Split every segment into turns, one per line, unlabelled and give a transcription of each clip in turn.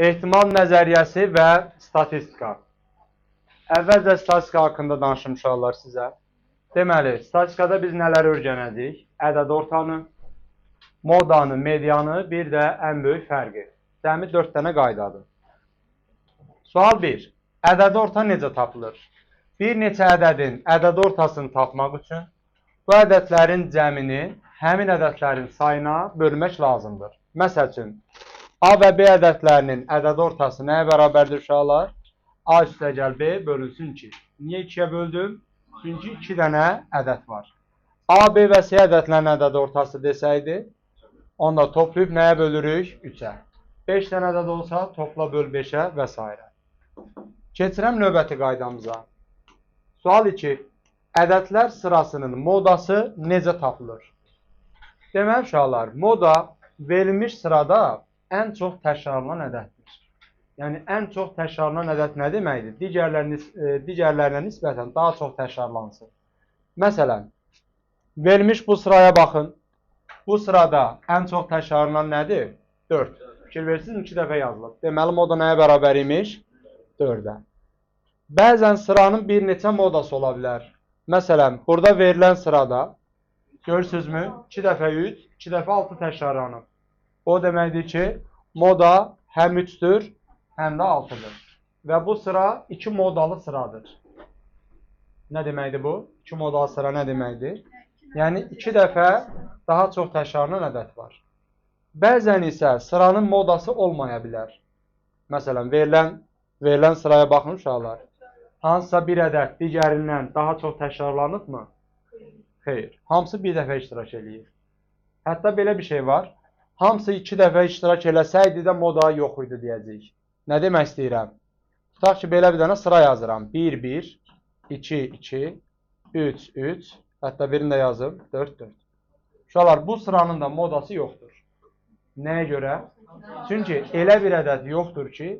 Ehtimal nəzəriyyəsi və statistika. Əvvəlcə statistika haqqında danışım uşaqlar sizə. Deməli, statistikada biz nələri öyrənəcəyik? Ədəd ortanı, modanı, medianı, bir də ən böyük fərqi. Cəmi 4 dənə qaydadır. Sual 1. Ədəd orta necə tapılır? Bir neçə ədədin ədəd ortasını tapmaq üçün bu ədədlərin cəmini həmin ədədlərin sayına bölmək lazımdır. Məsəl üçün, A və B ədədlərinin ədəd ortası nəyə bərabərdir uşaqlar? A üstəgəl B bölünsün 2. Niyə 2-yə böldüm? Çünki 2 dənə ədəd var. A, B və C ədədlərinin ədəd ortası desəydi, onda toplayıb nəyə bölürük? 3-ə. 5 dənə ədəd olsa topla böl 5-ə və s. Keçirəm növbəti qaydamıza. Sual 2. Ədədlər sırasının modası necə tapılır? Deməli uşaqlar, moda verilmiş sırada ən çox təkrarlanan ədəddir. Yəni, ən çox təkrarlanan ədəd nə deməkdir? Digərlərinə nisbətən daha çox təkrarlansın. Məsələn, verilmiş bu sıraya baxın. Bu sırada ən çox təkrarlanan nədir? 4. Fikir versiniz, 2 dəfə yazılıb. Deməli, moda nəyə bərabər imiş? 4-ə. Bəzən sıranın bir neçə modası ola bilər. Məsələn, burada verilən sırada, görürsünüzmü? 2 dəfə 3, 2 dəfə 6 təkrarlanıb. O deməkdir ki, moda həm 3-dür, həm də 6-dır. Və bu sıra 2 modalı sıradır. Nə deməkdir bu? 2 modalı sıra nə deməkdir? Yəni, 2 dəfə daha çox təkrarlanan ədəd var. Bəzən isə sıranın modası olmaya bilər. Məsələn, verilən sıraya baxın uşaqlar. Hansısa bir ədəd digərindən daha çox təkrarlanıbmı? Xeyr. Hamısı bir dəfə iştirak edir. Hətta belə bir şey var. Hamısı 2 dəfə iştirak eləsəydi də moda yox idi deyəcəyik. Nə demək istəyirəm? Tutaq ki, belə bir dənə sıra yazıram. 1, 1, 2, 2, 3, 3, hətta birini də yazım, 4, 4. Uşaqlar, bu sıranın da modası yoxdur. Nəyə görə? Çünki elə bir ədəd yoxdur ki,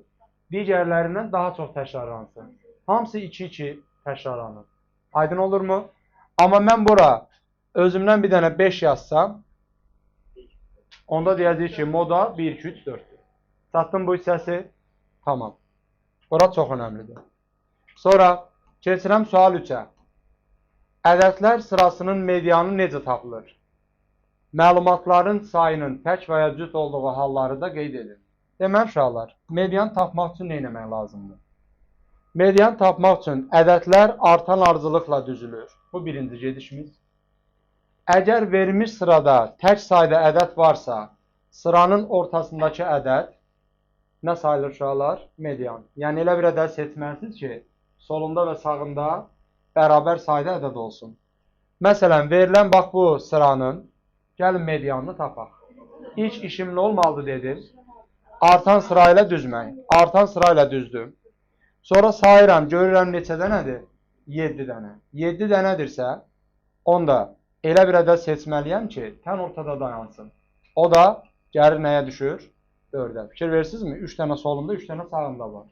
digərlərindən daha çox təkrarlansın. Hamısı 2, 2 təkrarlanır. Aydın olurmu? Amma mən bura özümdən bir dənə 5 yazsam, onda deyəcək ki, moda 1, 2, 3, 4-dür. Çatdım bu hissəsi? Tamam. Bura çox önəmlidir. Sonra keçirəm sual 3-ə. Ədədlər sırasının medianı necə tapılır? Məlumatların sayının tək və ya cüt olduğu halları da qeyd edin. Deməli uşaqlar, median tapmaq üçün nə etmək lazımdır? Median tapmaq üçün ədədlər artan ardıcılıqla düzülür. Bu birinci gedişimiz. Əgər verilmiş sırada tək sayda ədəd varsa, sıranın ortasındakı ədəd nə sayılır uşaqlar? Median. Yəni, elə bir ədəd seçməlisiniz ki, solunda və sağında bərabər sayda ədəd olsun. Məsələn, verilən bax bu sıranın, gəlin medianını tapaq. İlk işim nə olmalıdır dedim? Artan sırayla düzmək. Artan sırayla düzdüm. Sonra sayıram, görürəm neçə dənədir? 7 dənə. 7 dənədirsə, onda elə bir ədəd seçməliyəm ki, tən ortada dayansın. O da gəlir nəyə düşür? 4-ə. Fikir verirsinizmi? 3 dənə solunda, 3 dənə sağında var.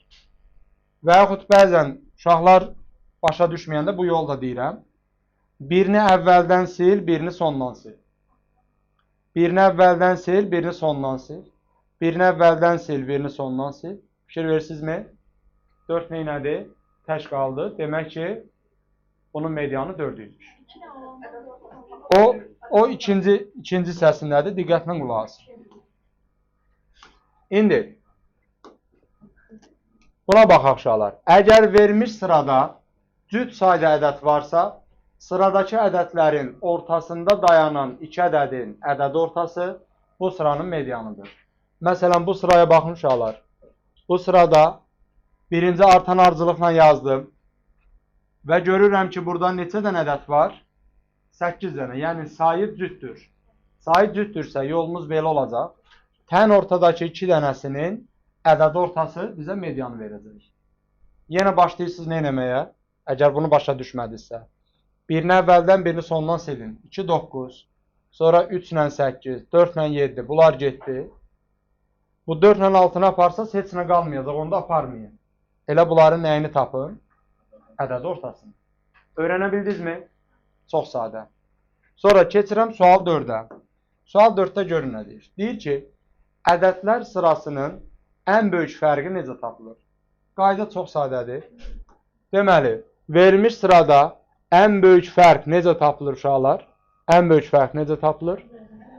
Və yaxud bəzən uşaqlar başa düşməyəndə bu yolda deyirəm. Birini əvvəldən sil, birini sondan sil. Birini əvvəldən sil, birini sondan sil. Birini əvvəldən sil, birini sondan sil. Fikir verirsinizmi? 4 neynədir? Tək qaldı. Demək ki, bunun medianı 4-üymüş. O ikinci hissəsindədir. Diqqətlə qulaq asın. İndi buna baxaq uşaqlar. Əgər verilmiş sırada cüt sayda ədəd varsa, sıradakı ədədlərin ortasında dayanan 2 ədədin ədəd ortası bu sıranın medianıdır. Məsələn, bu sıraya baxın uşaqlar. Bu sırada birinci artan ardıcılıqla yazdım və görürəm ki, burada neçə dənə ədəd var? 8 dənə. Yəni, sayı cütdür. Sayı cütdürsə, yolumuz belə olacaq. Tən ortadakı 2 dənəsinin ədəd ortası bizə medianı verəcək. Yenə başlayırsınız nə eləməyə? Əgər bunu başa düşmədinizsə. Birini əvvəldən, birini sondan silin. 2, 9. Sonra 3 ilə 8, 4 ilə 7. Bunlar getdi. Bu 4 ilə 6-nı aparsanız heç nə qalmayacaq. Onu da aparmayın. Elə bunların nəyini tapın? Ədəd ortasını. Öyrənə bildinizmi? Çox sadə. Sonra keçirəm sual 4-ə. Sual 4-də görün nə deyir? Deyir ki, ədədlər sırasının ən böyük fərqi necə tapılır? Qayda çox sadədir. Deməli, verilmiş sırada ən böyük fərq necə tapılır uşaqlar? Ən böyük fərq necə tapılır?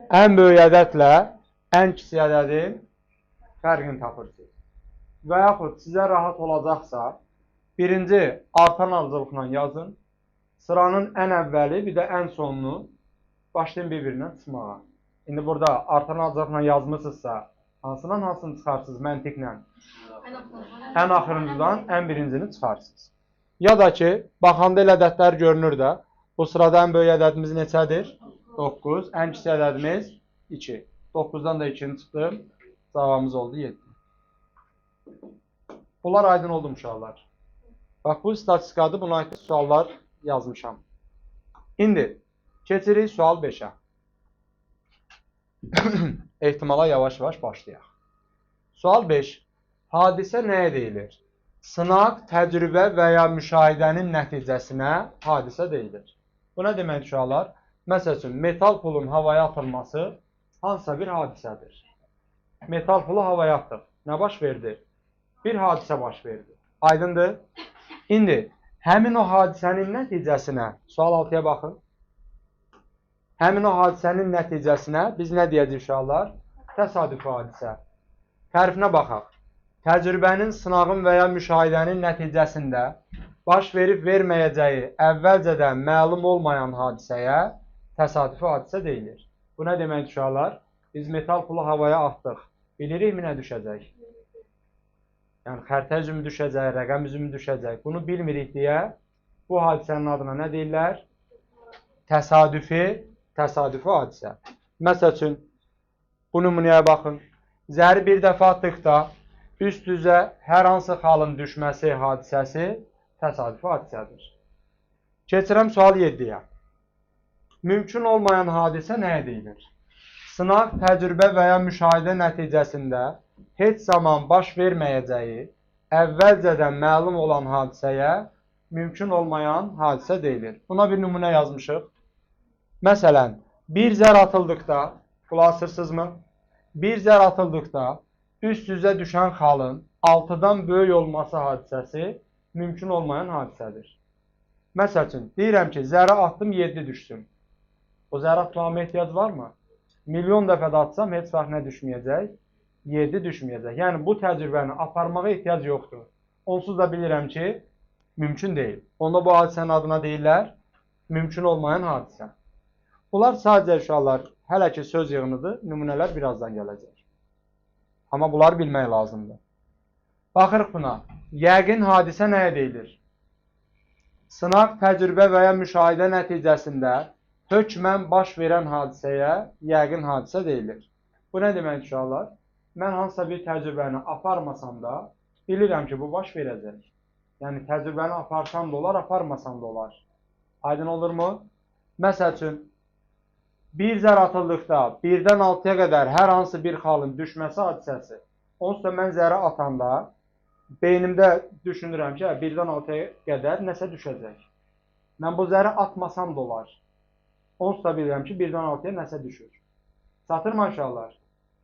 Ən böyük ədədlə ən kiçik ədədin fərqini tapırsınız. Və yaxud sizə rahat olacaqsa, birinci artan ardıcılıqla yazın. Sıranın ən əvvəli, bir də ən sonunu başlayın bir-birindən çıxmağa. İndi burada artan ardıcılıqla yazmısınızsa, hansından hansını çıxarsınız məntiqlə? Ən axırıncıdan ən birincini çıxarsınız. Ya da ki, baxanda elə ədədlər görünür də, bu sırada ən böyük ədədimiz neçədir? 9. Ən kiçik ədədimiz 2. 9-dan da 2-ni çıxdım. Cavabımız oldu 7. Bunlar aydın oldu uşaqlar. Bax, bu statistikadır. Buna aid suallar yazmışam. İndi keçirik sual 5-ə. Ehtimala yavaş-yavaş başlayaq. Sual 5. Hadisə nəyə deyilir? Sınaq, təcrübə və ya müşahidənin nəticəsinə hadisə deyilir. Bu nə demək uşaqlar? Məsəl üçün, metal pulun havaya atılması hansısa bir hadisədir. Metal pulu havaya atdıq. Nə baş verdi? Bir hadisə baş verdi. Aydındır? İndi, həmin o hadisənin nəticəsinə, sual 6-ya baxın. Həmin o hadisənin nəticəsinə biz nə deyəcəyik uşaqlar? Təsadüfi hadisə. Tərifinə baxaq. Təcrübənin, sınağın və ya müşahidənin nəticəsində baş verib verməyəcəyi əvvəlcədən məlum olmayan hadisəyə təsadüfi hadisə deyilir. Bu nə demək uşaqlar? Biz metal pulu havaya atdıq. Bilirikmi nə düşəcək? Yəni, xərtə üzümü düşəcək, rəqəm üzümü düşəcək. Bunu bilmirik deyə bu hadisənin adına nə deyirlər? Təsadüfi hadisə. Məsəl üçün, bu nümunəyə baxın. Zəri bir dəfə atdıqda üst-üzə hər hansı xalın düşməsi hadisəsi təsadüfi hadisədir. Keçirəm sual 7-yə. Mümkün olmayan hadisə nəyə deyilir? Sınaq, təcrübə və ya müşahidə nəticəsində heç zaman baş verməyəcəyi, əvvəlcədən məlum olan hadisəyə mümkün olmayan hadisə deyilir. Buna bir nümunə yazmışıq. Məsələn, bir zər atıldıqda, qulaq asırsınızmı? Bir zər atıldıqda üst-üzə düşən xalın 6-dan böyük olması hadisəsi mümkün olmayan hadisədir. Məsəl üçün, deyirəm ki, zəri atdım 7 düşsün. O zəri atmama ehtiyac varmı? Milyon dəfə də atsam, heç vaxt nə düşməyəcək? 7 düşməyəcək. Yəni, bu təcrübəni aparmağa ehtiyac yoxdur. Onsuz da bilirəm ki, mümkün deyil. Onda bu hadisənin adına deyirlər, mümkün olmayan hadisə. Bunlar sadəcə uşaqlar, hələ ki söz yığınıdır, nümunələr birazdan gələcək. Amma bunları bilmək lazımdır. Baxırıq buna. Yəqin hadisə nəyə deyilir? Sınaq, təcrübə və ya müşahidə nəticəsində hökmən baş verən hadisəyə yəqin hadisə deyilir. Bu nə demək uşaqlar? Mən hansısa bir təcrübəni aparmasam da, bilirəm ki, bu baş verəcək. Yəni, təcrübəni aparsam da olar, aparmasam da olar. Aydın olurmu? Məsəl üçün, bir zər atıldıqda 1-dən 6-ya qədər hər hansı bir xalın düşməsi hadisəsi, onsuz da mən zəri atanda beynimdə düşünürəm ki, 1-dən 6-ya qədər nəsə düşəcək. Mən bu zəri atmasam da olar. Onsuz da bilirəm ki, 1-dən 6-ya nəsə düşür. Çatırmı uşaqlar?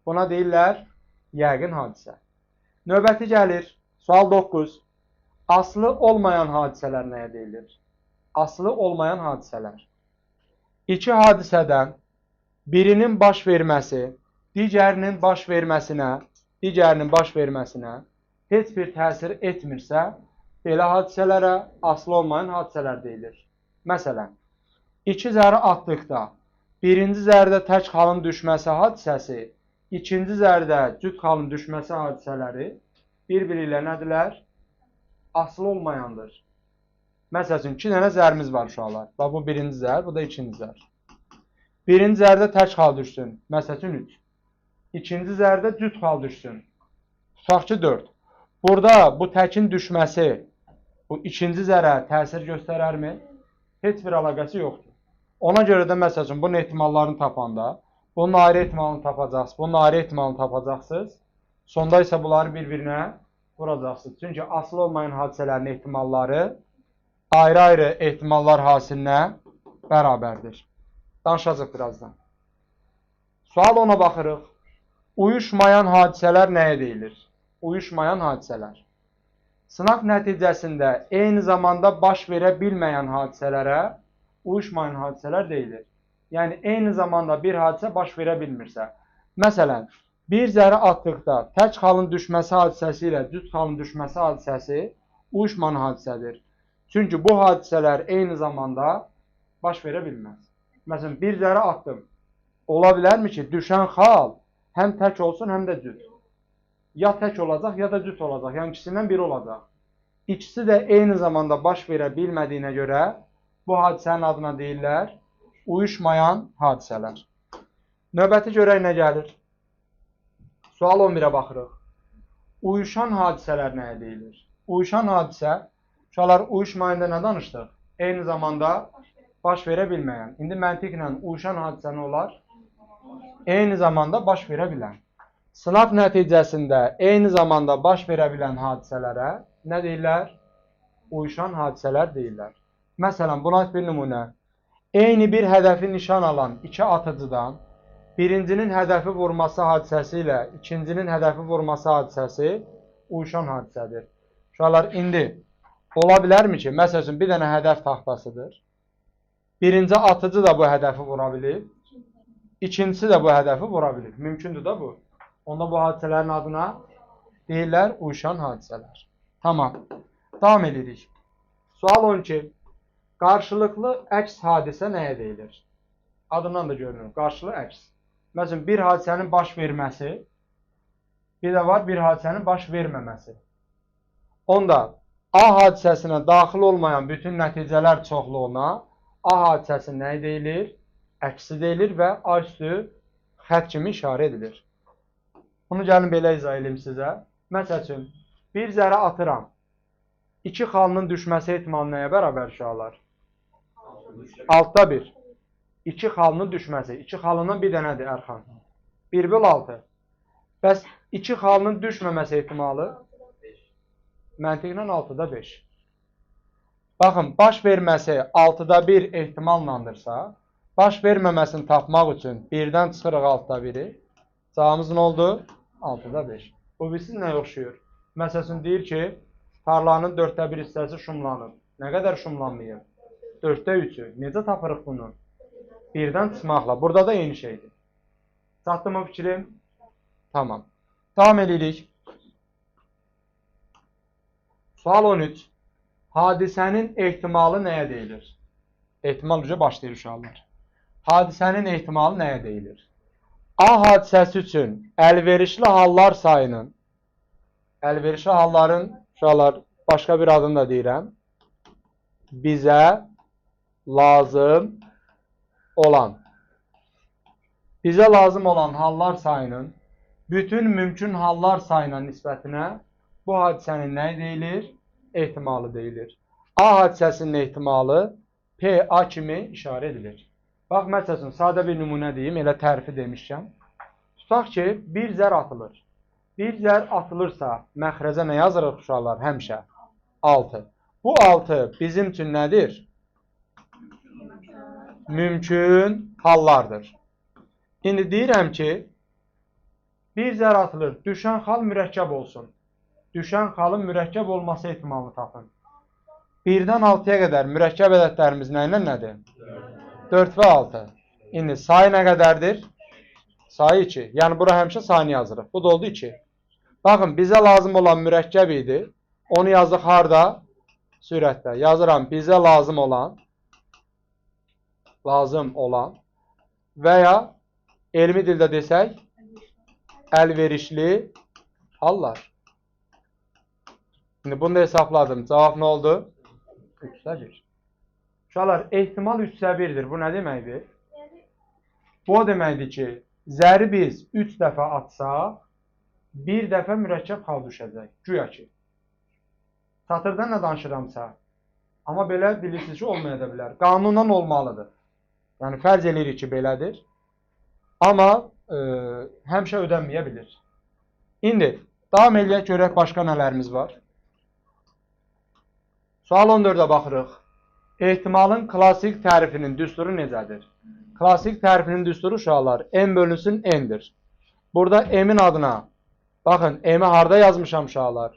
Buna deyirlər yəqin hadisə. Növbəti gəlir. Sual 9. Aslı olmayan hadisələr nəyə deyilir? Aslı olmayan hadisələr. İki hadisədən birinin baş verməsi, digərinin baş verməsinə heç bir təsir etmirsə, belə hadisələrə aslı olmayan hadisələr deyilir. Məsələn, iki zəri atdıqda birinci zərdə tək xalın düşməsi hadisəsi, ikinci zərdə cüt xalın düşməsi hadisələri bir-biri ilə nədirlər? Aslı olmayandır. Məsəl üçün, 2 dənə zərimiz var uşaqlar. Bax, bu birinci zər, bu da ikinci zər. Birinci zərdə tək xal düşsün. Məsəl üçün 3. İkinci zərdə cüt xal düşsün. Tutaq ki, 4. Burada bu təkin düşməsi bu ikinci zərə təsir göstərərmi? Heç bir əlaqəsi yoxdur. Ona görə də məsəl üçün, bunun ehtimallarını tapanda, bunun ayrı ehtimalını tapacaqsınız, bunun ayrı ehtimalını tapacaqsınız. Sonda isə bunları bir-birinə vuracaqsınız. Çünki asılı olmayan hadisələrin ehtimalları ayrı-ayrı ehtimallar hasilinə bərabərdir. Danışacaq birazdan. Sual ona baxırıq. Uyuşmayan hadisələr nəyə deyilir? uyuşmayan hadisələr. Sınaq nəticəsində eyni zamanda baş verə bilməyən hadisələrə uyuşmayan hadisələr deyilir. Yəni, eyni zamanda bir hadisə baş verə bilmirsə. Məsələn, bir zəri atdıqda tək xalın düşməsi hadisəsi ilə cüt xalın düşməsi hadisəsi uyuşmayan hadisədir. Çünki bu hadisələr eyni zamanda baş verə bilməz. Məsələn, bir zəri atdım. Ola bilərmi ki, düşən xal həm tək olsun, həm də cüt. Ya tək olacaq, ya da cüt olacaq. Yəni, ikisindən biri olacaq. İkisi də eyni zamanda baş verə bilmədiyinə görə bu hadisənin adına deyirlər uyuşmayan hadisələr. Növbəti görək nə gəlir? Sual 11-ə baxırıq. Uyuşan hadisələr nəyə deyilir? Uyuşan hadisə, uşaqlar uyuşmayanda nə danışdıq? Eyni zamanda baş verə bilməyən. İndi məntiqlə uyuşan hadisə nə olar? Eyni zamanda baş verə bilən. Sınaq nəticəsində eyni zamanda baş verə bilən hadisələrə nə deyirlər? Uyuşan hadisələr deyirlər. Məsələn, buna bir nümunə. Eyni bir hədəfi nişan alan iki atıcıdan birincinin hədəfi vurması hadisəsi ilə ikincinin hədəfi vurması hadisəsi uyuşan hadisədir. Uşaqlar, indi ola bilərmi ki, məsələn, bir dənə hədəf taxtasıdır. Birinci atıcı da bu hədəfi vura bilir. İkincisi də bu hədəfi vura bilir. Mümkündür da bu. Onda bu hadisələrin adına deyirlər uyuşan hadisələr. Tamam. Davam edirik. Sual 12. Qarşılıqlı əks hadisə nəyə deyilir? Adından da görünür. Qarşılıqlı əks. Məsələn, bir hadisənin baş verməsi, bir də var bir hadisənin baş verməməsi. Onda A hadisəsinə daxil olmayan bütün nəticələr çoxluğuna A hadisəsi nə deyilir? Əksi deyilir və A üstü xətt kimi işarə edilir. Bunu gəlin belə izah edeyim sizə. Məsəl üçün, bir zərə atıram. İki xalının düşməsi ehtimalı nəyə bərabər uşaqlar? 6/1. İki xalının düşməsi. İki xalından bir dənədir Ərxan. 1/6. Bəs iki xalının düşməməsi ehtimalı? Məntiqlə 6/5. Baxın, baş verməsi 6/1 ehtimallandırsa, baş verməməsini tapmaq üçün 1-dən çıxırıq 6/1-i. Cavabımız nə oldu? 6/5. Bu bilsiz nəyə oxşuyur? Məsələn, deyir ki, tarlanın 4/1 hissəsi şumlanıb. Nə qədər şumlanmayıb? 4/3-ü. Necə tapırıq bunu? 1-dən çıxmaqla. Burada da eyni şeydir. Çatdı mı fikrim? Tamam. Davam edirik. Sual 13. Hadisənin ehtimalı nəyə deyilir? Ehtimal üzrə başlayır uşaqlar. Hadisənin ehtimalı nəyə deyilir? A hadisəsi üçün əlverişli hallar sayının, əlverişli halların, uşaqlar, başqa bir adını da deyirəm, bizə lazım olan. Bizə lazım olan hallar sayının bütün mümkün hallar sayına nisbətinə bu hadisənin nə deyilir? Ehtimalı deyilir. A hadisəsinin ehtimalı PA kimi işarə edilir. Bax, məsələn, sadə bir nümunə deyim, elə tərifi demişkən. Tutaq ki, bir zər atılır. Bir zər atılırsa, məxrəcə nə yazırıq uşaqlar? Həmişə 6. Bu 6 bizim üçün nədir? Mümkün hallardır. İndi deyirəm ki, bir zər atılır, düşən xal mürəkkəb olsun. Düşən xalın mürəkkəb olması ehtimalını tapın. 1-dən 6-ya qədər mürəkkəb ədədlərimiz nə ilə nədir? 4 və 6. İndi sayı nə qədərdir? Sayı 2. Yəni, bura həmişə sayını yazırıq. Bu da oldu 2. Baxın, bizə lazım olan mürəkkəb idi. Onu yazdıq harada? Sürətdə. Yazıram, bizə lazım olan və ya elmi dildə desək, əlverişli hallar. Şimdi bunu da hesapladım. Cavab nə oldu? 3/1. Uşaqlar, ehtimal 3/1'dir. Bu nə deməkdir? Bu o deməkdir ki, zəri biz 3 dəfə atsaq, 1 dəfə mürəkkəb xal düşəcək. Güya ki. Satırda nə danışıramsa. Amma belə bilirsiniz ki, olmaya da bilər. Qanunan olmalıdır. Yəni, fərz edirik ki, belədir. Amma həmişə ödənməyə bilir. İndi, davam edək, görək başqa nələrimiz var. Sual 14-ə baxırıq. Ehtimalın klassik tərifinin düsturu necədir? Klassik tərifinin düsturu uşaqlar, m bölünsün n-dir. Burada m-in adına Baxın, M-i harda yazmışam uşaqlar?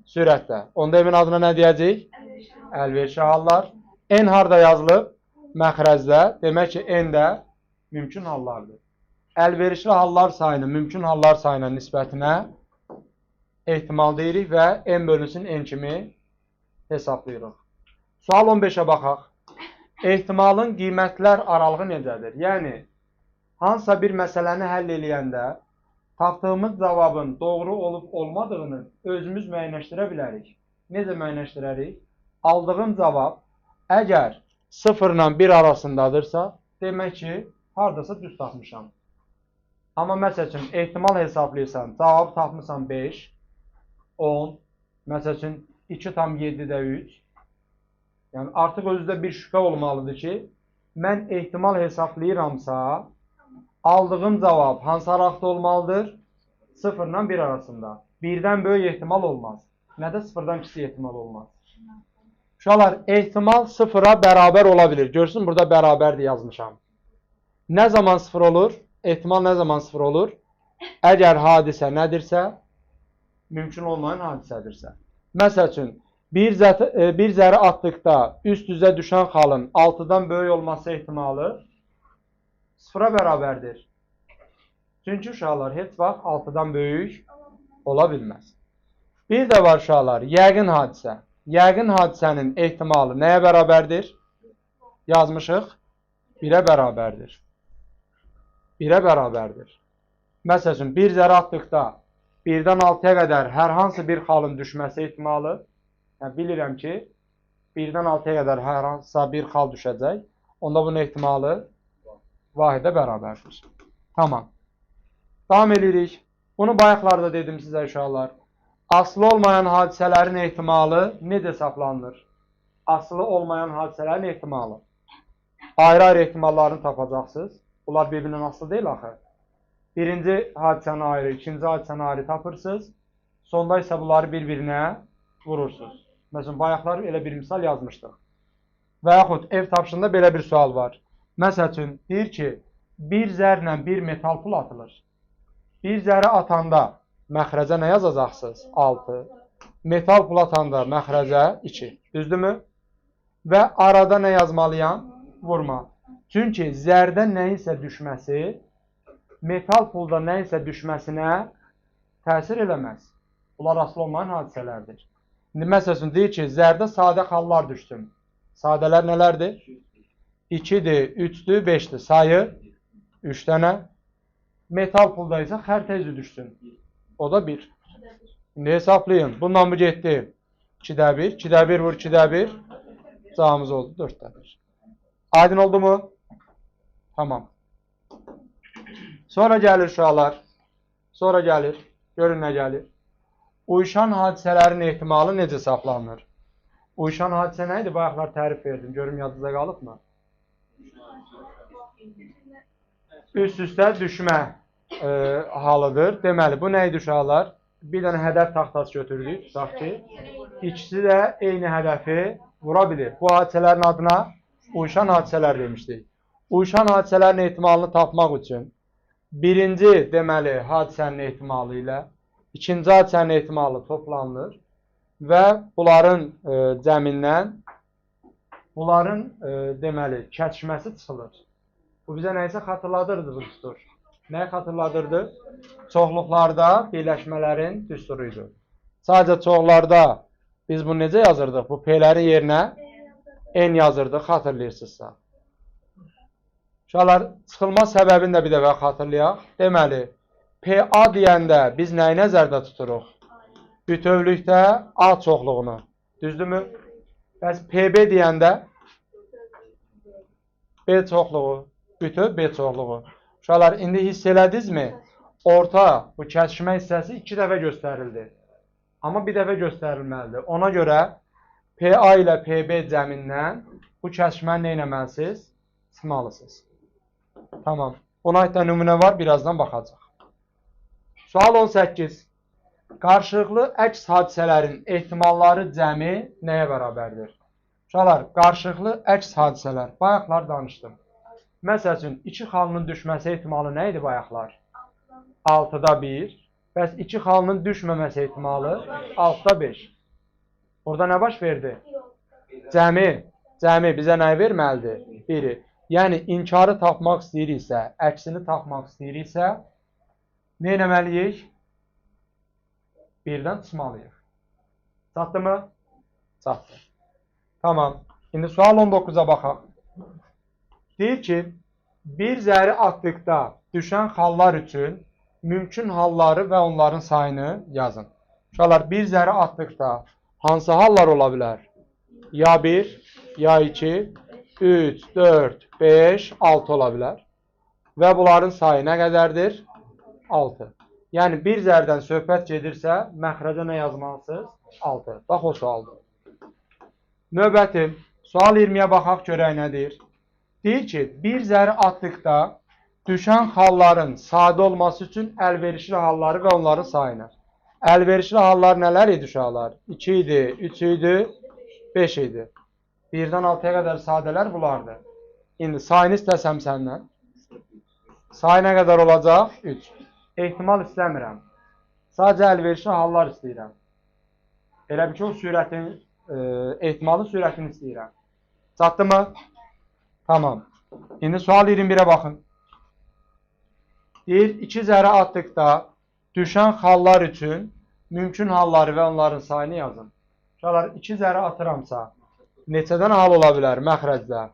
Sürətdə. Onda M-in adına nə deyəcəyik? Əlverişli hallar. N harda yazılıb? Məxrəcdə. Demək ki, N də mümkün hallardır. Əlverişli hallar sayını mümkün hallar sayına nisbətinə ehtimal deyirik və N bölünsün N kimi hesablayırıq. Sual 15-ə baxaq. Ehtimalın qiymətlər aralığı necədir? Yəni, hansısa bir məsələni həll eləyəndə tapdığımız cavabın doğru olub olmadığını özümüz müəyyənləşdirə bilərik. Necə müəyyənləşdirərik? Aldığım cavab əgər 0 ilə 1 arasındadırsa, demək ki, haradasa düz tapmışam. Amma məsəl üçün, ehtimal hesablayırsan, cavab tapmışsan 5, 10, məsəl üçün 2,7-də 3. Yəni, artıq özüdə bir şübhə olmalıdır ki, mən ehtimal hesablayıramsa, aldığım cavab hansı araqda olmalıdır? 0 ilə 1 arasında. 1-dən böyük ehtimal olmaz. Nə də 0-dan kiçik ehtimal olmaz. Uşaqlar, ehtimal 0-a bərabər ola bilir. Görsün, burada bərabərdir yazmışam. Nə zaman 0 olur? Ehtimal nə zaman 0 olur? Əgər hadisə nədirsə, mümkün olmayan hadisədirsə. Məsəl üçün, bir zəri atdıqda üst-üzə düşən xalın 6-dan böyük olması ehtimalı 0-a bərabərdir. Çünki uşaqlar heç vaxt 6-dan böyük ola bilməz. Bir də var uşaqlar, yəqin hadisə. Yəqin hadisənin ehtimalı nəyə bərabərdir? Yazmışıq, 1-ə bərabərdir. 1-ə bərabərdir. Məsəl üçün, bir zəri atdıqda 1-dən 6-ya qədər hər hansı bir xalın düşməsi ehtimalı, yəni bilirəm ki, 1-dən 6-ya qədər hər hansısa bir xal düşəcək, onda bunun ehtimalı vahidə bərabərdir. Tamam. Davam edirik. Bunu bayaqlarda dedim sizə uşaqlar. Aslı olmayan hadisələrin ehtimalı necə hesablanır? Aslı olmayan hadisələrin ehtimalı. Ayrı-ayrı ehtimallarını tapacaqsınız. Bunlar bir-birindən aslı deyil axı. Birinci hadisəni ayrı, ikinci hadisəni ayrı tapırsınız. Sonda isə bunları bir-birinə vurursunuz. Məsələn, bayaqlar elə bir misal yazmışdıq. Və yaxud ev tapşırığında belə bir sual var. Məsəl üçün, deyir ki, bir zərlə bir metal pul atılır. Bir zəri atanda məxrəcə nə yazacaqsınız? 6. Metal pul atanda məxrəcə 2. Düzdürmü? Və arada nə yazmalıyam? Vurma. Çünki zərdə nəyinsə düşməsi, metal pulda nəyinsə düşməsinə təsir eləməz. Bunlar asıl olmayan hadisələrdir. İndi məsəl üçün, deyir ki, zərdə sadə xallar düşsün. Sadələr nələrdir? 2-dir, 3-dür, 5-dir. Sayı 3 dənə. Metal pulda isə xərtə üzü düşsün. O da 1. İndi hesablayın. Bundan bu getdi. 2-də 1, 2-də 1 vur, 2-də 1. Cavabımız oldu 4-də 1. Aydın oldu mu? Tamam. Sonra gəlir uşaqlar. Sonra gəlir. Görün nə gəlir. Uyuşan hadisələrin ehtimalı necə hesablanır? Uyuşan hadisə nə idi? Bayaqlar tərif verdim. Görüm yadınızda qalıbmı? Üst-üstə düşmə halıdır. Deməli, bu nə idi uşaqlar? Bir dənə hədəf taxtası götürdük. Tutaq ki, ikisi də eyni hədəfi vura bilir. Bu hadisələrin adına uyuşan hadisələr demişdik. Uyuşan hadisələrin ehtimalını tapmaq üçün birinci, deməli, hadisənin ehtimalı ilə ikinci hadisənin ehtimalı toplanılır və bunların cəmindən bunların, deməli, kəsişməsi çıxılır. Bu bizə nəyisə xatırladırdı bu düstur. Nəyi xatırladırdı? Çoxluqlarda birləşmələrin düsturuydu. Sadəcə çoxlarda biz bunu necə yazırdıq? Bu P-lərin yerinə N yazırdıq, xatırlayırsınızsa. Uşaqlar, çıxılma səbəbini də bir dəfə xatırlayaq. Deməli, PA deyəndə biz nəyi nəzərdə tuturuq? Bütövlükdə A çoxluğunu. Düzdürmü? Bəs PB deyəndə B çoxluğu, bütöv B çoxluğu. Uşaqlar, indi hiss elədinizmi? Orta, bu kəsişmə hissəsi 2 dəfə göstərildi. Amma bir dəfə göstərilməlidir. Ona görə PA ilə PB cəmindən bu kəsişməni nə etməlisiniz? Çıxmalısınız. Tamam. Buna aid də nümunə var, birazdan baxacaq. Sual 18. Qarşılıqlı əks hadisələrin ehtimalları cəmi nəyə bərabərdir? Uşaqlar, qarşılıqlı əks hadisələr. Bayaqlar danışdım. Məsəl üçün, 2 xalının düşməsi ehtimalı nə idi bayaqlar? 6-da 1. Bəs 2 xalının düşməməsi ehtimalı 6'da 5. Orada nə baş verdi? Cəmi bizə nə verməlidir? 1'i. Yəni inkarı tapmaq istəyiriksə, əksini tapmaq istəyiriksə, nə etməliyik? 1'dən çıxmalıyıq. Çatdı mı? Çatdı. Tamam. İndi sual 19'a baxaq. Deyir ki, bir zəri atdıqda düşən xallar üçün mümkün halları və onların sayını yazın. Uşaqlar, bir zəri atdıqda hansı hallar ola bilər? Ya 1, ya 2, 3, 4, 5, 6 ola bilər. Və bunların sayı nə qədərdir? 6. Yəni bir zərdən söhbət gedirsə, məxrəcə nə yazmalısınız? 6. Bax o sualdır. Növbəti, sual 20'yə baxaq görək nədir? Deyir ki, bir zəri atdıqda düşən halların sadə olması üçün əlverişli halları və onların sayını. Əlverişli hallar nələr idi uşaqlar? 2 idi, 3 idi, 5 idi. 1'dən 6'ya qədər sadələr bunlardır. İndi sayını istəsəm səndən. Sayı nə qədər olacaq? 3. Ehtimal istəmirəm. Sadəcə əlverişli hallar istəyirəm. Elə bir ki, o sürətin, ehtimalın sürətini istəyirəm. Çatdı mı? Tamam. İndi sual 21'ə baxın. Deyir, 2 zəri atdıqda düşən hallar üçün mümkün halları və onların sayını yazın. Uşaqlar, 2 zəri atıramsa, neçədən hal ola bilər məxrəcdə?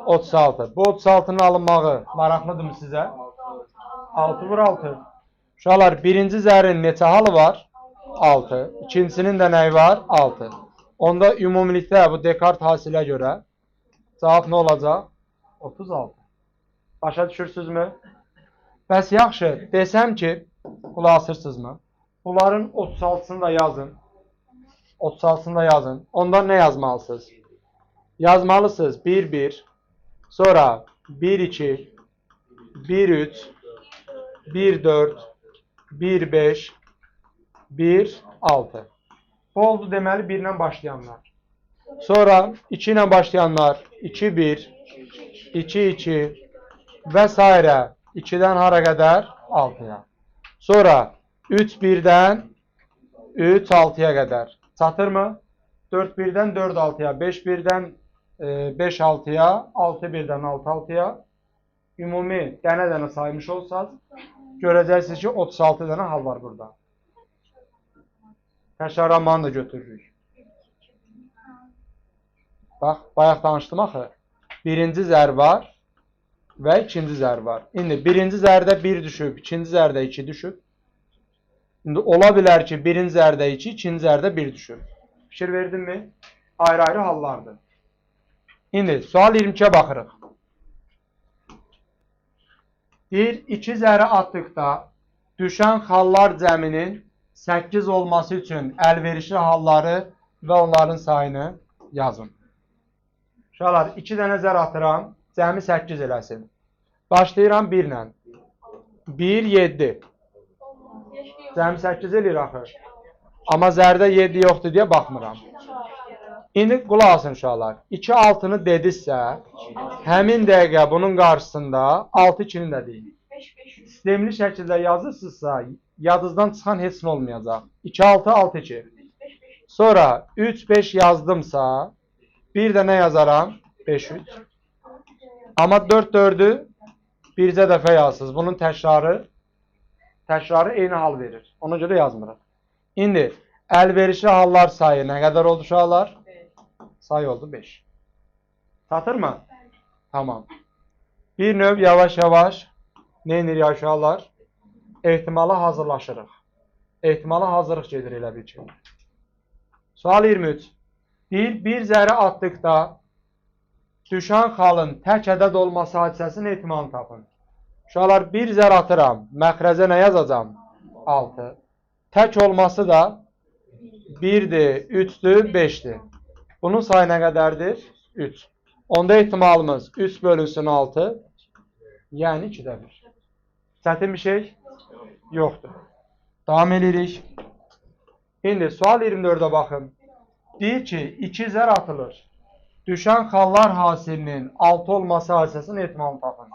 36. Bu 36'nın alınmağı maraqlıdırmı sizə? 6 vur 6. Uşaqlar, birinci zərin neçə halı var? 6. İkincisinin də nəyi var? 6. Onda ümumilikdə bu Dekart hasilə görə cavab nə olacaq? 36. Başa düşürsünüzmü? Bəs yaxşı, desəm ki, qulaq asırsınızmı? Bunların 36'sını da yazın. 36'sını da yazın. Ondan nə yazmalısınız? Yazmalısınız 1, 1, sonra 1, 2, 1, 3, 1, 4, 1, 5, 1, 6. Bu oldu deməli 1 ilə başlayanlar. Sonra 2 ilə başlayanlar 2, 1, 2, 2 və s. 2'dən hara qədər? 6'ya. Sonra 3, 1'dən 3, 6'ya qədər. Çatır mı? 4, 1'dən 4, 6'ya, 5, 1'dən 5, 6'ya, 6, 1'dən 6, 6'ya. Ümumi dənə-dənə saymış olsaq, görəcəksiniz ki, 36 dənə hal var burada. Təşərrümanı da götürürük. Bax, bayaq danışdım axı. Birinci zər var və ikinci zər var. İndi birinci zərdə 1 düşüb, ikinci zərdə 2 düşüb. İndi ola bilər ki, birinci zərdə 2, ikinci zərdə 1 düşüb. Fikir verdinmi? Ayrı-ayrı hallardır. İndi sual 22'ye baxırıq. Deyir, 2 zəri atdıqda düşən hallar cəminin 8 olması üçün əlverişli halları və onların sayını yazın. Uşaqlar, 2 dənə zər atıram, cəmi 8 eləsin. Başlayıram 1 ilə. 1, 7. Cəmi 8 eləyir axı. Amma zərdə 7 yoxdur deyə baxmıram. İndi qulaq asın uşaqlar. 2 6'nı dedizsə, həmin dəqiqə bunun qarşısında 6 2'ni də deyin. Sistemli şəkildə yazırsınızsa, yadınızdan çıxan heç nə olmayacaq. 2 6 6 2. Sonra 3 5 yazdımsa, bir də nə yazaram? 5 3. Amma 4 4'ü bircə dəfə yazsınız. Bunun təkrarı eyni hal verir. Ona görə yazmırıq. İndi əlverişli hallar sayı nə qədər oldu uşaqlar? Sayı oldu 5. Çatır mı? Tamam. Bir növ yavaş-yavaş nə edirik uşaqlar? Ehtimala hazırlaşırıq. Ehtimala hazırlıq gedir elə bir ki. Sual 23. Bir zəri atdıqda düşən xalın tək ədəd olması hadisəsinin ehtimalını tapın. Uşaqlar, bir zər atıram. Məxrəcə nə yazacam? 6. Tək olması da 1'dir, 3'dür, 5'dir. Bunun sayı nə qədərdir? 3. Onda ehtimalımız 3 bölünsün 6. Yəni 2'də 1. Çətin bir şey yoxdur. Davam edirik. İndi sual 24'ə baxın. Deyir ki, 2 zər atılır. Düşən xallar hasilinin 6 olması hadisəsinin ehtimalını tapın.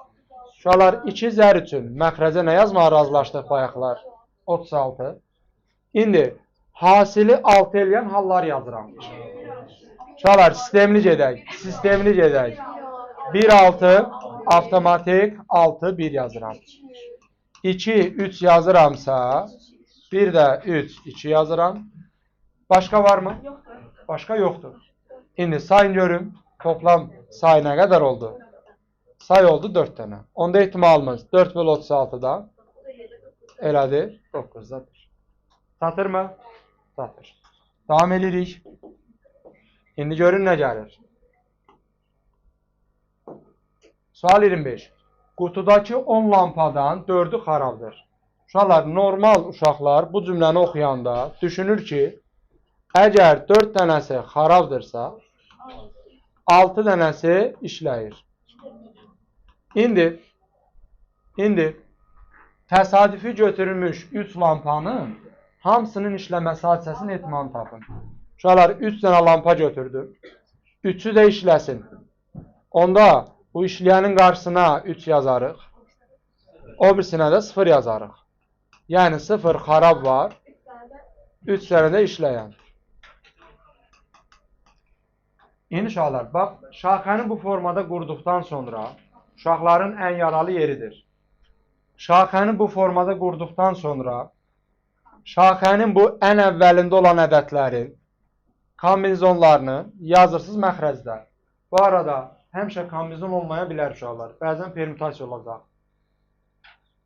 Uşaqlar, 2 zər üçün məxrəcə nə yazmağa razılaşdıq bayaqlar? 36. İndi hasili 6 eləyən hallar yazıram. Uşaqlar, sistemli gedək. Sistemli gedək. 1, 6, avtomatik 6, 1 yazıram. 2, 3 yazıramsa, bir də 3, 2 yazıram. Başqa var mı? Başqa yoxdur. İndi sayın görüm. Toplam say nə qədər oldu? Say oldu 4 dənə. Onda ehtimalımız 4 bölü 36'da elədir 9'dadır. Çatır mı? Çatır. Davam edirik. İndi görün nə gəlir. Sual 25. Qutudakı 10 lampadan 4'ü xarabdır. Uşaqlar, normal uşaqlar bu cümləni oxuyanda düşünür ki, əgər 4 dənəsi xarabdırsa, 6 dənəsi işləyir. İndi təsadüfi götürülmüş 3 lampanın hamısının işləməsi hadisəsinin ehtimalını tapın. Uşaqlar, 3 dənə lampa götürdüm. 3'ü də işləsin. Onda bu işləyənin qarşısına 3 yazarıq. O birisinə də 0 yazarıq. Yəni 0 xarab var. 3 dənə də işləyən. İndi uşaqlar, bax, şaxəni bu formada qurduqdan sonra uşaqların ən yaralı yeridir. Şaxəni bu formada qurduqdan sonra şaxənin bu ən əvvəlində olan ədədlərin kombinizonlarını yazırsınız məxrəcdə. Bu arada həmişə kombinizon olmaya bilər uşaqlar. Bəzən permütasiya olacaq.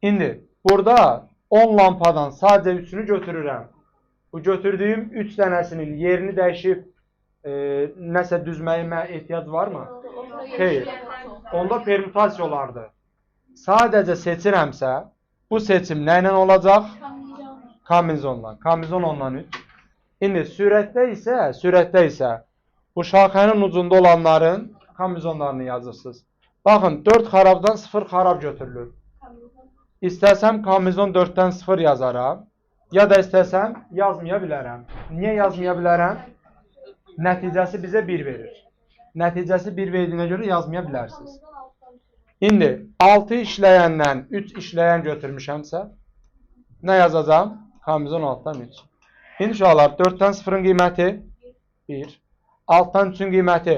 İndi burada 10 lampadan sadəcə 3'ünü götürürəm. Bu götürdüyüm 3 dənəsinin yerini dəyişib nəsə düzməyimə ehtiyac varmı? Xeyr. Onda permütasiya olardı. Sadəcə seçirəmsə, bu seçim nə ilə olacaq? Kombinizonla. Kombinizon ondan 3. İndi sürətdə isə bu şaxənin ucunda olanların kombinizonlarını yazırsınız. Baxın, 4 xarabdan 0 xarab götürülür. İstəsəm kombinizon 4'dən 0 yazaram, ya da istəsəm yazmaya bilərəm. Niyə yazmaya bilərəm? Nəticəsi bizə 1 verir. Nəticəsi 1 verdiyinə görə yazmaya bilərsiniz. İndi 6 işləyəndən 3 işləyən götürmüşəmsə, nə yazacağım? Kombinizon 6'dan 3. İndi uşaqlar, 4'dən 0'ın qiyməti 1. 6'dan 3'ün qiyməti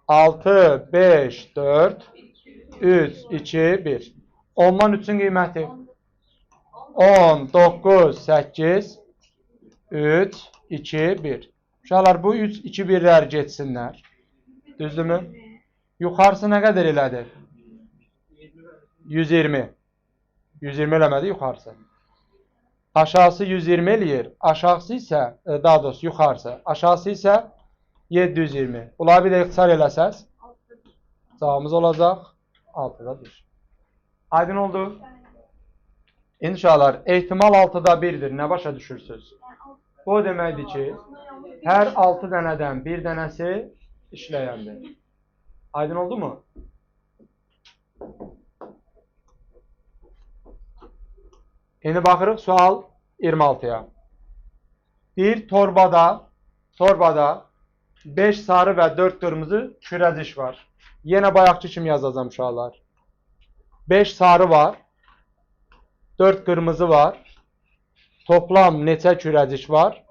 6, 5, 4, 3, 2, 1. 10'dan 3'ün qiyməti 10, 9, 8, 3, 2, 1. Uşaqlar, bu 3, 2, 1'lər geçsinlər. Düzdürmü? Yuxarısı nə qədər elədi? 120. 120 eləmədi yuxarısı. Aşağısı 120 eləyir. Aşağısı isə, daha doğrusu yuxarısı. Aşağısı isə 720. Bunları bir də ixtisar eləsəz, cavabımız olacaq 6'da 1. Aydın oldu. İndi uşaqlar, ehtimal 6'da 1'dir. Nə başa düşürsünüz? Bu deməkdir ki, hər 6 dənədən bir dənəsi işləyəndir. Aydın oldu mu? İndi baxırıq sual 26'ya. Bir torbada 5 sarı və 4 qırmızı kürəciş var. Yenə bayaqçı kimi yazacağım uşaqlar. 5 sarı var, 4 qırmızı var. Toplam neçə kürəciş var?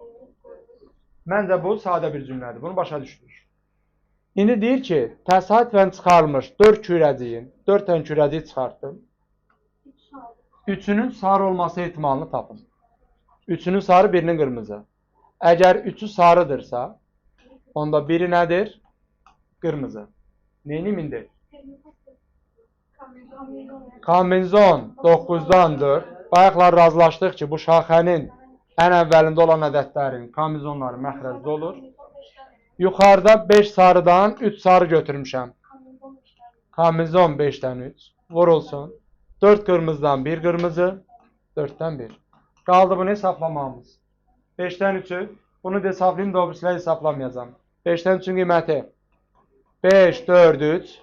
Məncə bu sadə bir cümlədir. Bunu başa düşdük. İndi deyir ki, təsadüfən çıxarılmış 4 kürəciyin, 4 dənə kürəciyi çıxartdım. 3'ünün sarı olması ehtimalını tapın. 3'ünün sarı, birinin qırmızı. Əgər 3'ü sarıdırsa, onda biri nədir? Qırmızı. Neyini indi? Kombinizon 9'dan 4. Bayaqlar razılaşdıq ki, bu şaxənin ən əvvəlində olan ədədlərin kombinizonları məxrəcdə olur. Yuxarıda 5 sarıdan 3 sarı götürmüşəm. Kombinizon 5'dən 3. Vurulsun. 4 qırmızıdan 1 qırmızı. 4'dən 1. Qaldı bunu hesablamamız. 5'dən 3'ü. Bunu da hesablayayım da o birisilə hesablamayacağım. 5'dən 3'ün qiyməti 5, 4, 3.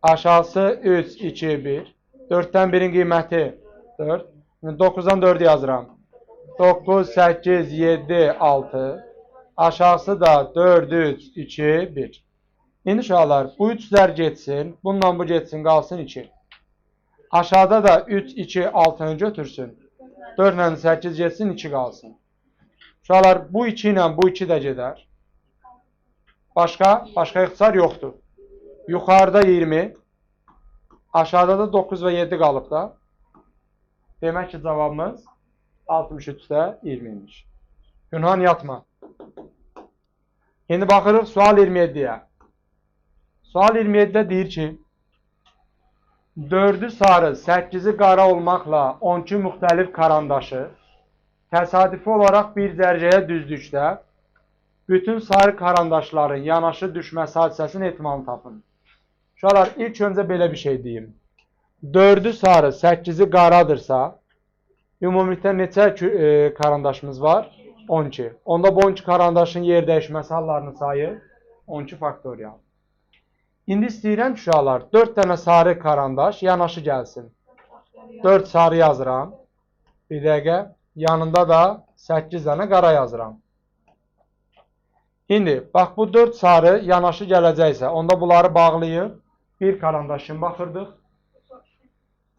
Aşağısı 3, 2, 1. 4'dən 1'in qiyməti 4. 9'dan 4'ü yazıram. 9, 8, 7, 6. Aşağısı da 4, 3, 2, 1. İndi uşaqlar, bu 3'lər geçsin. Bununla bu geçsin, qalsın 2. Aşağıda da 3, 2, 6'nı götürsün. 4 ilə 8 getsin, 2 qalsın. Uşaqlar, bu 2 ilə bu 2 də gedər. Başqa ixtisar yoxdur. Yuxarıda 20, aşağıda da 9 və 7 qalıb da. Demək ki, cavabımız 63-də 20-miş. Günhan yatma. İndi baxırıq sual 27-yə. Sual 27-də deyir ki, 4'ü sarı, 8'i qara olmaqla 12 müxtəlif karandaşı təsadüfi olaraq bir dərəcəyə düzdükdə bütün sarı karandaşların yanaşı düşməsi hadisəsinin ehtimalını tapın. Uşaqlar, ilk öncə belə bir şey deyim. 4'ü sarı, 8'i qaradırsa, ümumilikdə neçə karandaşımız var? 12. Onda bu 12 karandaşın yer dəyişməsi hallarının sayı 12 faktorial. İndi istəyirəm ki, uşaqlar, 4 dənə sarı karandaş yanaşı gəlsin. 4 sarı yazıram. Bir dəqiqə. Yanında da 8 dənə qara yazıram. İndi, bax, bu 4 sarı yanaşı gələcəksə, onda bunları bağlayıb bir karandaş kimi baxırdıq.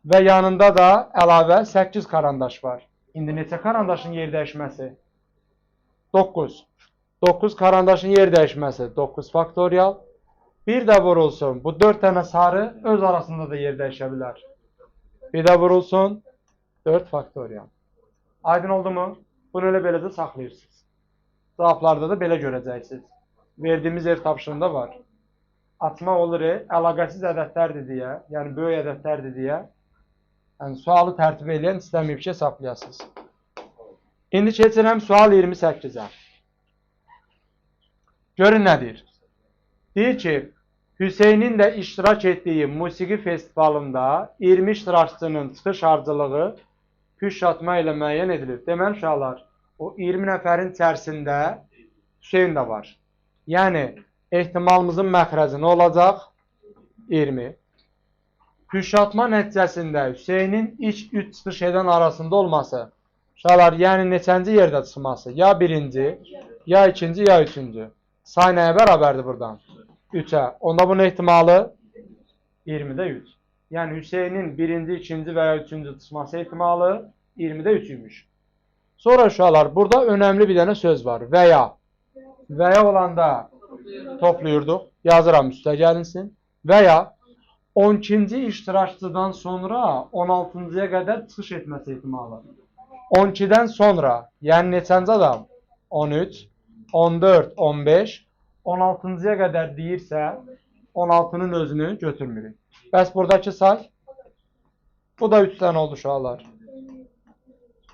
Və yanında da əlavə 8 karandaş var. İndi neçə karandaşın yer dəyişməsi? 9. 9 karandaşın yer dəyişməsi 9 faktorial. Bir də vurulsun. Bu 4 dənə sarı öz arasında da yer dəyişə bilər. Bir də vurulsun. 4 faktorial. Aydın oldu mu? Bunu elə beləcə saxlayırsınız. Cavablarda da belə görəcəksiniz. Verdiyimiz ev tapşırığında var. Açmaq olur, əlaqəsiz ədədlərdir deyə, yəni böyük ədədlərdir deyə, yəni sualı tərtib edən istəməyib ki, hesablayasınız. İndi keçirəm sual 28-ə. Görün nə deyir? Deyir ki, Hüseynin də iştirak etdiyi musiqi festivalında 20 iştirakçının çıxış harcılığı püşatma ilə müəyyən edilir. Deməli, uşaqlar, o 20 nəfərin içərisində Hüseyin də var. Yəni, ehtimalımızın məxrəci nə olacaq? 20. Püşatma nəticəsində Hüseynin ilk 3 çıxış edən arasında olması, uşaqlar, yəni neçənci yerdə çıxması? Ya birinci, ya ikinci, ya üçüncü. Say nəyə bərabərdir buradan? 3'ə. Onda bunun ehtimalı 20'də 3. Yəni Hüseynin birinci, ikinci və ya üçüncü çıxması ehtimalı 20'də 3'üymüş. Sonra uşaqlar, burada önəmli bir dənə söz var. Veya. Veya olanda toplayırdıq. Yazıram, üstə gəlinsin. Veya 12-ci iştirakçıdan sonra 16-cıya qədər çıxış etməsi ehtimalı. 12-dən sonra, yəni neçənci adam? 13, 14, 15, 16-cıya qədər deyirsə, 16'nın özünü götürmürük. Bəs buradakı say? Bu da 3 dənə oldu uşaqlar.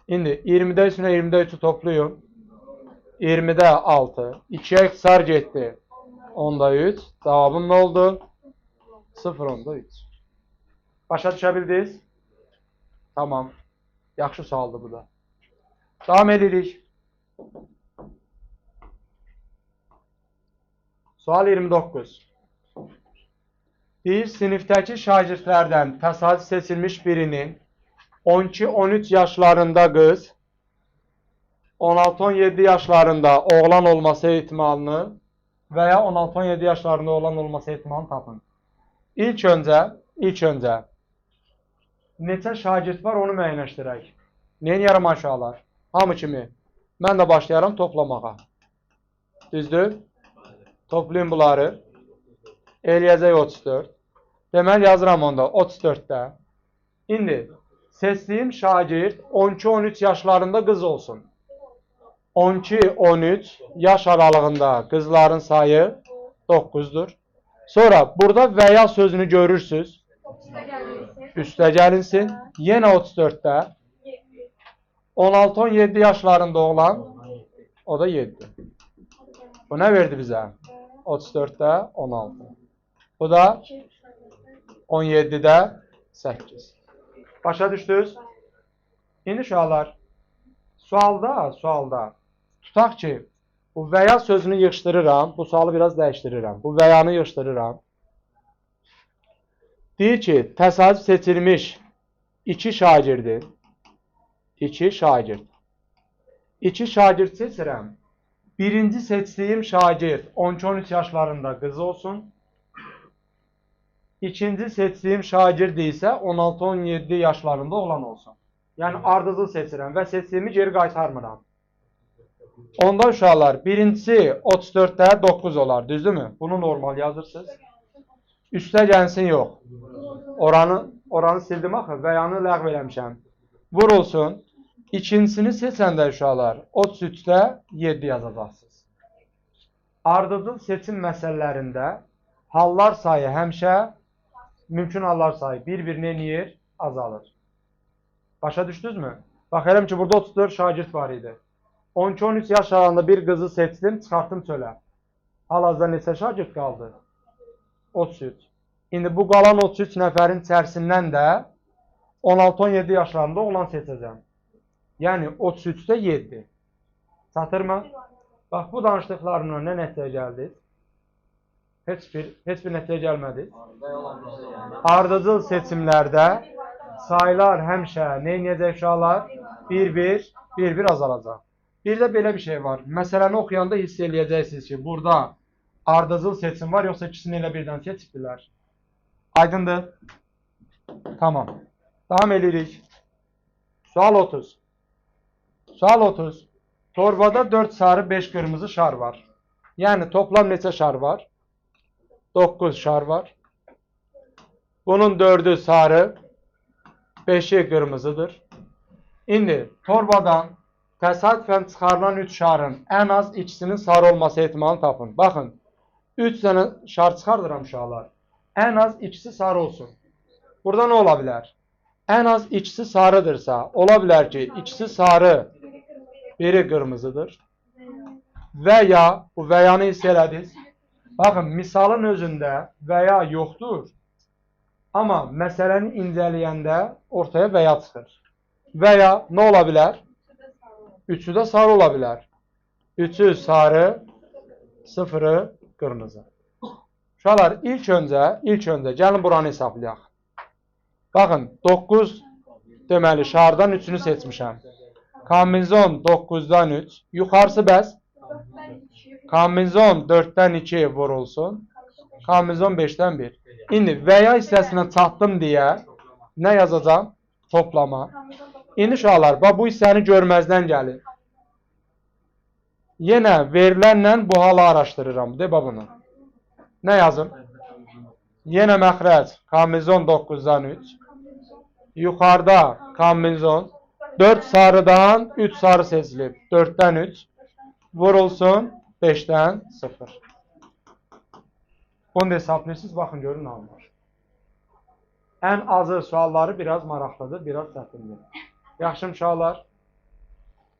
İndi 20'də 3 ilə 20'də 3'ü toplayın. 20'də 6. 2'yə ixtisar getdi. 10'da 3. Cavabım nə oldu? 0, 10'da 3. Başa düşə bildiniz? Tamam. Yaxşı sualdır bu da. Davam edirik. Sual 29. Bir sinifdəki şagirdlərdən təsadüf seçilmiş birinin 12-13 yaşlarında qız, 16-17 yaşlarında oğlan olması ehtimalını və ya 16-17 yaşlarında oğlan olması ehtimalını tapın. İlk öncə neçə şagird var onu müəyyənləşdirək. Neyin yarım aşağılar? Hamı kimi. Mən də başlayaram toplamağa. Düzdür? Toplayın bunları. Eləyəcək 34. Deməli yazıram onda 34'də. İndi seçdiyim şagird 12-13 yaşlarında qız olsun. 12-13 yaş aralığında qızların sayı 9'dur. Sonra burada və ya sözünü görürsünüz. Üstə gəlinsin. Yenə 34'də. 16-17 yaşlarında oğlan. O da 7. Bu nə verdi bizə? 34'də 16. Bu da 17'də 8. Başa düşdünüz? İndi uşaqlar, sualda tutaq ki, bu və ya sözünü yığışdırıram, bu sualı biraz dəyişdirirəm. Bu və yanı yığışdırıram. Deyir ki, təsadüf seçilmiş 2 şagirdi. 2 şagird. 2 şagird seçirəm. Birinci seçdiyim şagird 12-13 yaşlarında qız olsun. İkinci seçdiyim şagird isə 16-17 yaşlarında oğlan olsun. Yəni ardıcıl seçirəm və seçdiyimi geri qaytarmıram. Onda uşaqlar, birincisi 34-də 9 olar, düzdürmü? Bunu normal yazırsınız. Üstə gəlsin yox. Oranı sildim axı və yanı ləğv eləmişəm. Vurulsun. İkincisini seçəndə uşaqlar 33-də 7 yazacaqsınız. Ardıcıl seçim məsələlərində hallar sayı həmişə mümkün hallar sayı bir-birini eləyir, azalır. Başa düşdünüzmü? Bax, eləm ki, burada 34 şagird var idi. 12-13 yaş aralığında bir qızı seçdim, çıxartdım çölə. Hal-hazırda neçə şagird qaldı? 33. İndi bu qalan 33 nəfərin içərisindən də 16-17 yaşlarında olan seçəcəm. Yəni 33-də 7. Çatırmı? Bax, bu danışdıqlarımla nə nəticəyə gəldiniz? Heç bir nəticəyə gəlmədi. Ardıcıl seçimlərdə sayılar həmişə nə edəcək uşaqlar? Bir-bir azalacaq. Bir də belə bir şey var. Məsələni oxuyanda hiss eləyəcəksiniz ki, burada ardıcıl seçim var, yoxsa ikisini elə birdən seçibdilər. Aydındır? Tamam. Davam edirik. Sual 30. Sual 30. Torbada 4 sarı, 5 qırmızı şar var. Yəni toplam neçə şar var? 9 şar var. Bunun 4'ü sarı, 5'i qırmızıdır. İndi torbadan təsadüfən çıxarılan 3 şarın ən az ikisinin sarı olması ehtimalını tapın. Baxın, 3 dənə şar çıxardıram uşaqlar. Ən az ikisi sarı olsun. Burada nə ola bilər? Ən az ikisi sarıdırsa, ola bilər ki, ikisi sarı, biri qırmızıdır. Və ya, bu və yanı hiss elədiniz. Baxın, misalın özündə və ya yoxdur. Amma məsələni incələyəndə ortaya və ya çıxır. Və ya nə ola bilər? Üçü də sarı ola bilər. Üçü sarı, sıfırı qırmızı. Uşaqlar, ilk öncə gəlin buranı hesablayaq. Baxın, 9 deməli şardan 3'ünü seçmişəm. Kombinizon 9'dan 3. Yuxarısı bəs? Kombinizon 4'dən 2 vurulsun. Kombinizon 5'dən 1. İndi və ya hissəsinə çatdım deyə nə yazacağım? Toplama. İndi uşaqlar, bu hissəni görməzdən gəlir. Yenə verilənlə bu halı araşdırıram. De bunu. Nə yazım? Yenə məxrəc. Kombinizon 9'dan 3. Yuxarıda kombinizon 4 sarıdan 3 sarı seçilib. 4'dən 3. Vurulsun 5'dən 0. Bunu da hesablayırsınız. Baxın, görün alınır. Ən azı sualları biraz maraqlıdır, biraz çətindir. Yaxşı uşaqlar.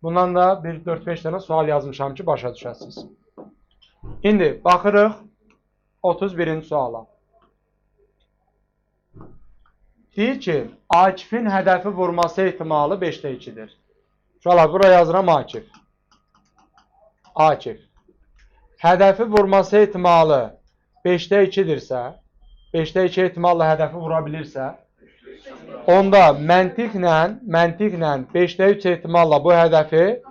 Bundan da bir 4-5 dənə sual yazmışam ki, başa düşəsiniz. İndi baxırıq 31-ci suala. Deyir ki, Akifin hədəfi vurması ehtimalı 5'də 2'dir. Uşaqlar, buraya yazıram Akif. Akif. Hədəfi vurması ehtimalı 5'də 2'dirsə, 5'də 2 ehtimalla hədəfi vura bilirsə, onda məntiqlə 5'də 3 ehtimalla bu hədəfi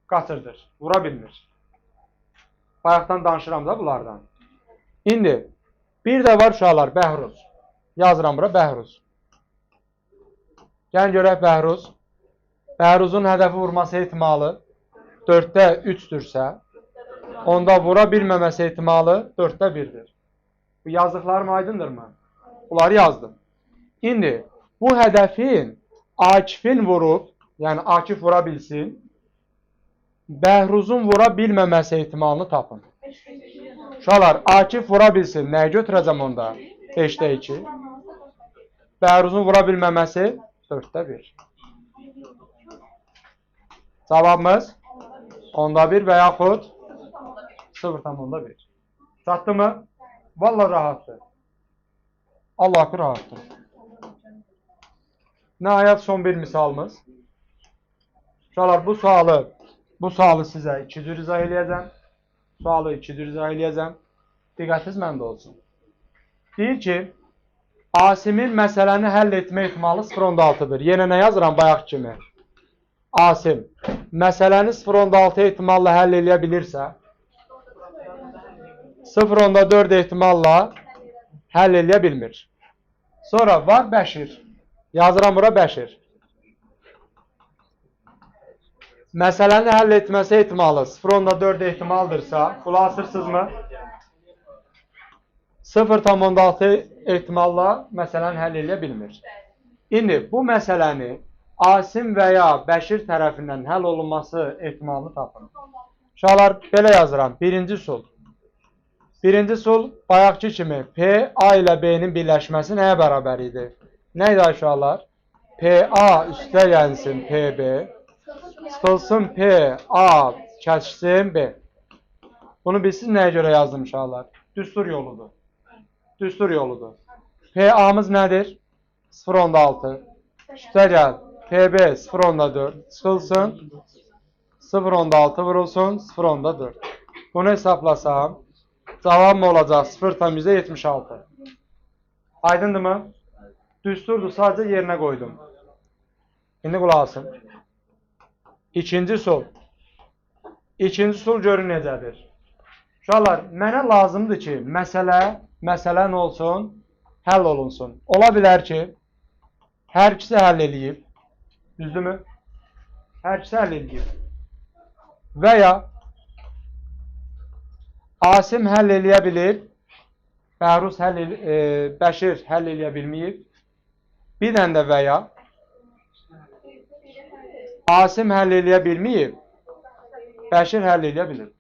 qaçırdır, vura bilmir. Bayaqdan danışıram da bunlardan. İndi, bir də var uşaqlar, Bəhruz. Yazıram bura, Bəhruz. Gəlin görək Bəhruz. Bəhruzun hədəfi vurması ehtimalı 4'də 3'dürsə, onda vura bilməməsi ehtimalı 4'də 1'dir. Bu yazdıqlarım aydındırmı? Bunları yazdım. İndi bu hədəfin Akifin vurub, yəni Akif vura bilsin, Bəhruzun vura bilməməsi ehtimalını tapın. Uşaqlar, Akif vura bilsin, nəyə götürəcəm onda? 5'də 2. Bəhruzun vura bilməməsi 4'də 1. Cavabımız 10'da 1 və yaxud 0,1. Çatdı mı? Vallahi rahatdır. Allah haqqı rahatdır. Nəhayət son bir misalımız. Uşaqlar, bu sualı sizə 2 cür izah eləyəcəm. Sualı 2 cür izah eləyəcəm. Diqqətiniz məndə olsun. Deyir ki, Asimin məsələni həll etmə ehtimalı 0,6'dır. Yenə nə yazıram bayaq kimi? Asim, məsələni 0,6 ehtimalla həll eləyə bilirsə, 0,4 ehtimalla həll eləyə bilmir. Sonra var Bəşir. Yazıram bura Bəşir. Məsələni həll etməsi ehtimalı 0.4 ehtimaldırsa, qulaq asırsınızmı? 0.6 ehtimalla məsələni həll edə bilmir. İndi bu məsələni Asim və ya Bəşir tərəfindən həll olunması ehtimalını tapın. Uşaqlar, belə yazıram. Birinci sul. Birinci sul, bayaqki kimi P, A ilə B-nin birləşməsi nəyə bərabər idi? Nə idi uşaqlar? PA üstə gəlsin PB. Sıxılsın P, A, kəsişsin B. Bunu bilsiniz nəyə görə yazdım uşaqlar? Düstur yoludur. Düstur yoludur. PA-mız nədir? 0.6. Üstə gəl. PB 0.4. Sıxılsın. 0.6 vurulsun. 0.4. Bunu hesablasam, cavabım olacaq 0.76. Aydındır mı? Düsturdur, sadəcə yerinə qoydum. İndi qulaq asın. İkinci sul. İkinci sul görün necədir. Uşaqlar, mənə lazımdır ki, məsələ nə olsun? Həll olunsun. Ola bilər ki, hər ikisi həll eləyib. Düzdürmü? Hər ikisi həll eləyib. Və ya Asim həll eləyə bilir, Bəşir həll eləyə bilməyib. Bir dənə də və ya Asim həll eləyə bilməyib, Bəşir həll eləyə bilir.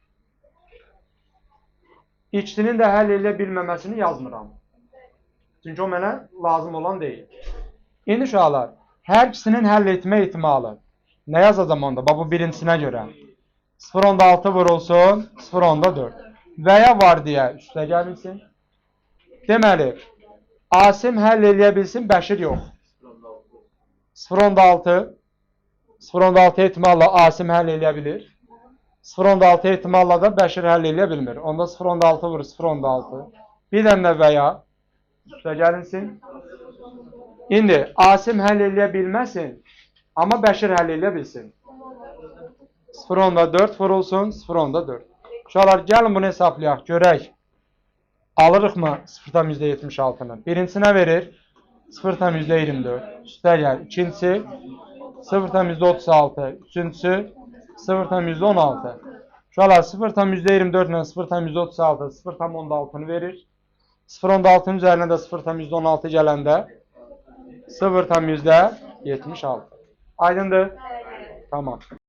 İkisinin də həll eləyə bilməməsini yazmıram. Çünki o mənə lazım olan deyil. İndi uşaqlar, hər ikisinin həll etmə ehtimalı. Nə yazacağım onda? Bu birincisinə görə. 0.6 vurulsun, 0.4. Və ya var deyə üstə gəlsin. Deməli, Asim həll eləyə bilsin, Bəşir yox. 0.6 ehtimalla Asim həll eləyə bilir. 0.6 ehtimalla da Bəşir həll eləyə bilmir. Onda 0.6 vurur 0.6. Bir dənə və ya üstə gəlinsin. İndi Asim həll eləyə bilməsin, amma Bəşir həll eləyə bilsin. 0.4 vurulsun 0.4. Uşaqlar, gəlin bunu hesablayaq, görək. Alırıqmı 0.76-nı? Birincisine verir 0.24. Üstə gəl. İkincisi 0.36. Üçüncüsü 0.16. Uşaqlar 0.24 ilə 0.36 0.16-nı verir. 0.16-nın üzərinə də 0.16 gələndə 0.76. Aydındır? Tamam.